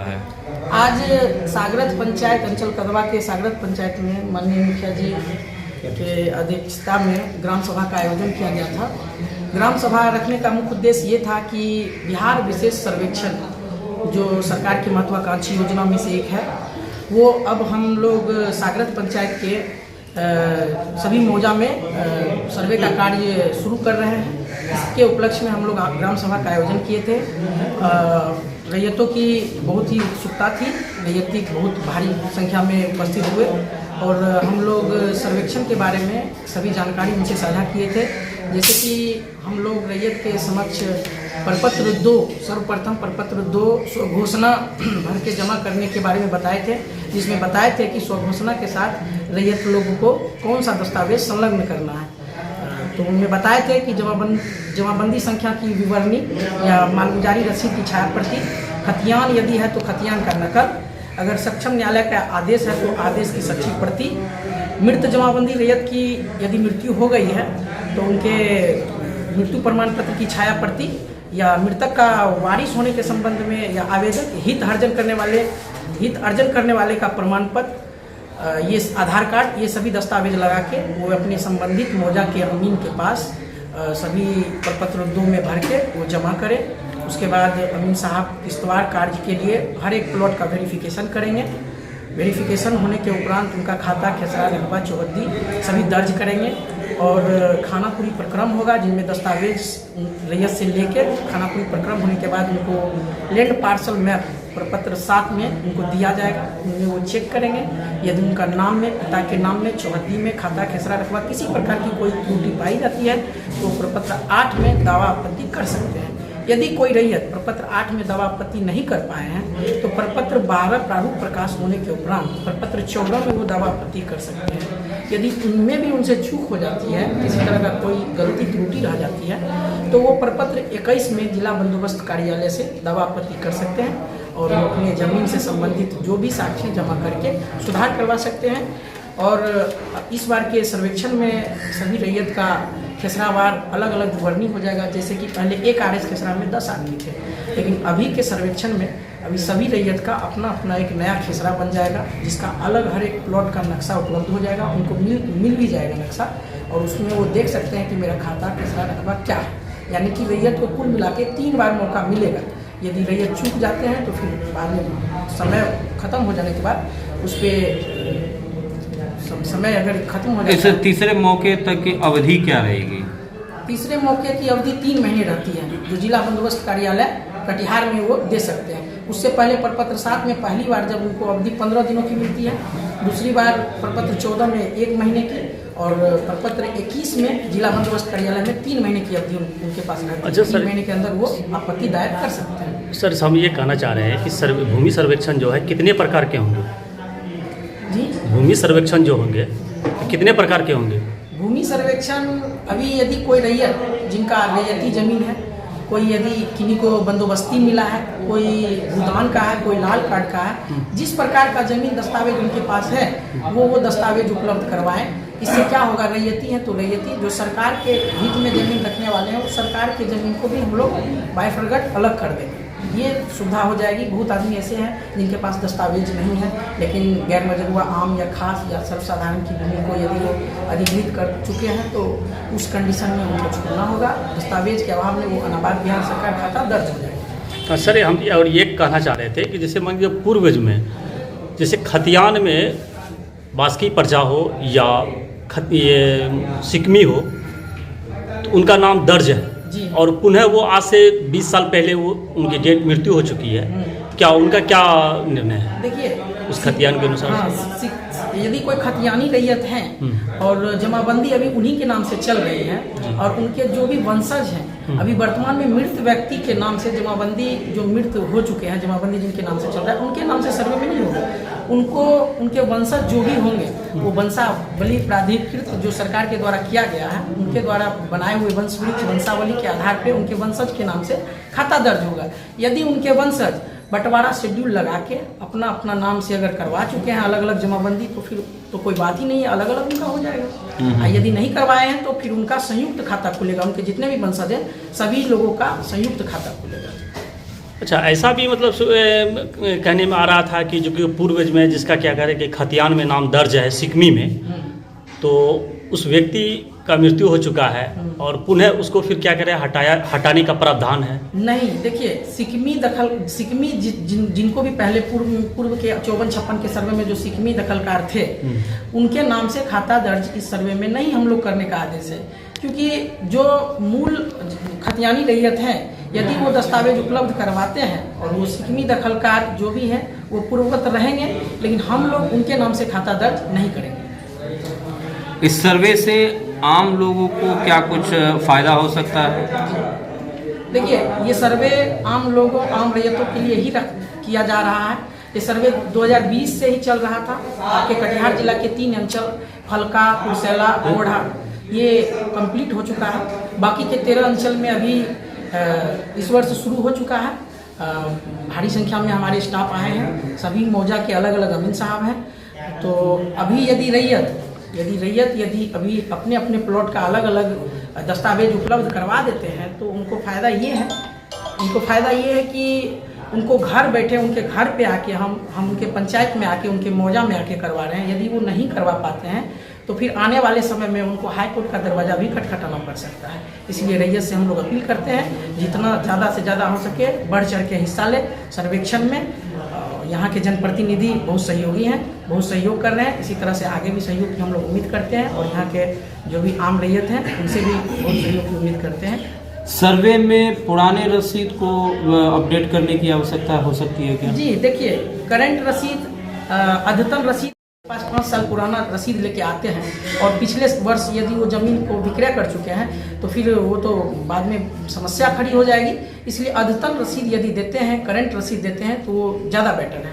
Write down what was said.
है। आज सागरत पंचायत अंचल कदवा के सागरत पंचायत में माननीय मुखिया जी के अध्यक्षता में ग्राम सभा का आयोजन किया गया था। ग्राम सभा रखने का मुख्य उद्देश्य ये था कि बिहार विशेष सर्वेक्षण जो सरकार की महत्वाकांक्षी योजना में से एक है, वो अब हम लोग सागरत पंचायत के सभी मौजा में सर्वे का कार्य शुरू कर रहे हैं। इसके उपलक्ष्य में हम लोग ग्राम सभा का आयोजन किए थे। रैयतों की बहुत ही उत्सुकता थी, रैयती बहुत भारी संख्या में उपस्थित हुए और हम लोग सर्वेक्षण के बारे में सभी जानकारी उनसे साझा किए थे। जैसे कि हम लोग रैयत के समक्ष प्रपत्र 2 सर्वप्रथम प्रपत्र 2 स्वघोषणा भर के जमा करने के बारे में बताए थे, जिसमें बताए थे कि स्वघोषणा के साथ रैयत लोगों को कौन सा दस्तावेज संलग्न करना है। तो उनमें बताए थे कि जमाबंदी संख्या की विवरणी या मालगुजारी रसीद की छाया प्रति, खतियान यदि है तो खतियान का नकल, अगर सक्षम न्यायालय का आदेश है तो आदेश की सच्ची प्रति, मृत जमाबंदी रैयत की यदि मृत्यु हो गई है तो उनके मृत्यु प्रमाण पत्र की छाया प्रति, या मृतक का वारिस होने के संबंध में या आवेदक हित अर्जन करने वाले का प्रमाण पत्र, ये आधार कार्ड, ये सभी दस्तावेज लगा के वो अपने संबंधित मौजा के अमीन के पास सभी प्रपत्र 2 में भर के वो जमा करें। उसके बाद अमीन साहब किस्तवार कार्य के लिए हर एक प्लॉट का वेरिफिकेशन करेंगे। वेरिफिकेशन होने के उपरांत उनका खाता, खेसरा, रकबा, चौहद्दी सभी दर्ज करेंगे और खानापुरी प्रक्रम होगा, जिनमें दस्तावेज रैयत से लेकर खानापुरी प्रक्रम होने के बाद उनको लैंड पार्सल मैप प्रपत्र 7 में उनको दिया जाएगा। उनमें वो चेक करेंगे, यदि उनका नाम में, पिता के नाम में, चौहद्दी में, खाता, खेसरा, रकबा किसी प्रकार की कोई त्रुटि पाई जाती है तो प्रपत्र 8 में दावा आपत्ति कर सकते हैं। यदि कोई रैयत प्रपत्र 8 में दावा आपत्ति नहीं कर पाए हैं तो प्रपत्र 12 प्रारूप प्रकाश होने के उपरांत प्रपत्र 14 में वो दावा आपत्ति कर सकते हैं। यदि उनमें भी उनसे चूक हो जाती है, किसी तरह का कोई गलती त्रुटि रह जाती है तो वो प्रपत्र 21 में जिला बंदोबस्त कार्यालय से दावा आपत्ति कर सकते हैं और वो अपने जमीन से संबंधित जो भी साक्ष्य जमा करके सुधार करवा सकते हैं। और इस बार के सर्वेक्षण में सभी रैयत का खेसरावार अलग अलग विवरणी हो जाएगा। जैसे कि पहले एक आरएस खेसरा में 10 आदमी थे, लेकिन अभी के सर्वेक्षण में अभी सभी रैयत का अपना अपना एक नया खेसरा बन जाएगा, जिसका अलग हर एक प्लॉट का नक्शा उपलब्ध हो जाएगा। उनको मिल भी जाएगा नक्शा और उसमें वो देख सकते हैं कि मेरा खाता, खेसरा, रकबा क्या है। यानी कि रैयत को कुल मिला के 3 बार मौका मिलेगा। यदि रैयत चूक जाते हैं तो फिर बाद में समय खत्म हो जाने के बाद उस पर समय अगर खत्म हो जाए। तीसरे मौके तक की अवधि क्या रहेगी? तीसरे मौके की अवधि 3 महीने रहती है, जो जिला बंदोबस्त कार्यालय कटिहार में वो दे सकते हैं। उससे पहले प्रपत्र 7 में पहली बार जब उनको अवधि 15 दिनों की मिलती है, दूसरी बार प्रपत्र 14 में 1 महीने की और प्रपत्र 21 में जिला बंदोबस्त कार्यालय में 3 महीने की अवधि उनके पास रहती है। 3 महीने के अंदर वो आपत्ति दायर कर सकते हैं। सर, हम ये कहना चाह रहे हैं कि भूमि सर्वेक्षण जो है कितने प्रकार के होंगे? जी, भूमि सर्वेक्षण जो होंगे कितने प्रकार के होंगे? भूमि सर्वेक्षण अभी यदि कोई रैयत जिनका रैयती जमीन है, कोई यदि किन्हीं को बंदोबस्ती मिला है, कोई भूदान का है, कोई लाल कार्ड का है, जिस प्रकार का जमीन दस्तावेज उनके पास है वो दस्तावेज उपलब्ध करवाएं। इससे क्या होगा, रैयती है तो रैयती जो सरकार के हित में जमीन रखने वाले हैं, वो सरकार के जमीन को भी हम लोग बायफरगट अलग कर देंगे। ये सुविधा हो जाएगी। बहुत आदमी ऐसे हैं जिनके पास दस्तावेज नहीं है, लेकिन गैर मजरूआ आम या खास या सर्वसाधारण की भूमि को यदि वो अधिकृत कर चुके हैं तो उस कंडीशन में उनको छोड़ना होगा। दस्तावेज के अभाव में वो अनाबाद बिहार सरकार खाता दर्ज हो जाएगा। सर, हम और ये कहना चाह रहे थे कि जैसे मान लीजिए पूर्वज में जैसे खतियान में बास्की प्रजा हो या सिकमी हो तो उनका नाम दर्ज है और पुनः वो आज से 20 साल पहले वो उनकी डेट मृत्यु हो चुकी है, क्या उनका क्या निर्णय है? देखिए, उस खतियान के अनुसार यदि कोई खतियानी रैयत हैं और जमाबंदी अभी उन्हीं के नाम से चल रही है और उनके जो भी वंशज हैं, अभी वर्तमान में मृत व्यक्ति के नाम से जमाबंदी जो मृत हो चुके हैं, जमाबंदी जिनके नाम से चल रहा है उनके नाम से सर्वे में नहीं होगा। उनको उनके वंशज जो भी होंगे वो वंशावली प्राधिकृत जो सरकार के द्वारा किया गया है, उनके द्वारा बनाए हुए वंशावली के आधार पर उनके वंशज के नाम से खाता दर्ज होगा। यदि उनके वंशज बंटवारा शेड्यूल लगा के अपना अपना नाम से अगर करवा चुके हैं अलग अलग जमाबंदी तो फिर तो कोई बात ही नहीं है, अलग अलग उनका हो जाएगा। यदि नहीं करवाए हैं तो फिर उनका संयुक्त खाता खुलेगा। उनके जितने भी वंशज हैं सभी लोगों का संयुक्त खाता खुलेगा। अच्छा, ऐसा भी मतलब कहने में आ रहा था कि जो कि पूर्वज में जिसका क्या कह रहे हैं कि खतियान में नाम दर्ज है सिकमी में, तो उस व्यक्ति का मृत्यु हो चुका है और पुनः उसको फिर क्या करें हटाने का प्रावधान है। नहीं, देखिए सिकमी जिनको भी पहले पूर्व के 54-56 के सर्वे में जो सिकमी दखलकार थे उनके नाम से खाता दर्ज इस सर्वे में नहीं हम लोग करने का आदेश है, क्योंकि जो मूल खतियानी रैयत हैं यदि वो दस्तावेज उपलब्ध करवाते हैं और वो सिकमी दखलकार जो भी हैं वो पूर्ववत रहेंगे, लेकिन हम लोग उनके नाम से खाता दर्ज नहीं करेंगे। इस सर्वे से आम लोगों को क्या कुछ फायदा हो सकता है? देखिए, ये सर्वे आम लोगों आम रैयतों के लिए ही किया जा रहा है। ये सर्वे 2020 से ही चल रहा था। आपके कटिहार जिला के 3 अंचल फलका, कुर्सेला, गोढ़ा ये कंप्लीट हो चुका है। बाकी के 13 अंचल में अभी इस वर्ष शुरू हो चुका है। भारी संख्या में हमारे स्टाफ आए हैं, सभी मौजा के अलग अलग अमीन साहब हैं। तो अभी यदि रैयत अभी अपने अपने प्लॉट का अलग अलग दस्तावेज उपलब्ध करवा देते हैं तो उनको फ़ायदा ये है कि उनको घर बैठे उनके घर पे आके हम उनके पंचायत में आके उनके मौजा में आके करवा रहे हैं। यदि वो नहीं करवा पाते हैं तो फिर आने वाले समय में उनको हाई कोर्ट का दरवाज़ा भी खटखटाना पड़ सकता है। इसलिए रैयत से हम लोग अपील करते हैं जितना ज़्यादा से ज़्यादा हो सके बढ़ चढ़ के हिस्सा ले सर्वेक्षण में। यहाँ के जनप्रतिनिधि बहुत सहयोगी हैं, बहुत सहयोग कर रहे हैं। इसी तरह से आगे भी सहयोग की हम लोग उम्मीद करते हैं और यहाँ के जो भी आम रैयत हैं उनसे भी बहुत सहयोग की उम्मीद करते हैं। सर्वे में पुराने रसीद को अपडेट करने की आवश्यकता हो सकती है क्या? जी, देखिए, करंट रसीद, अद्यतन रसीद 5 साल पुराना रसीद लेके आते हैं और पिछले वर्ष यदि वो ज़मीन को विक्रय कर चुके हैं तो फिर वो तो बाद में समस्या खड़ी हो जाएगी। इसलिए अद्यतन रसीद यदि देते हैं, करंट रसीद देते हैं तो वो ज़्यादा बेटर है।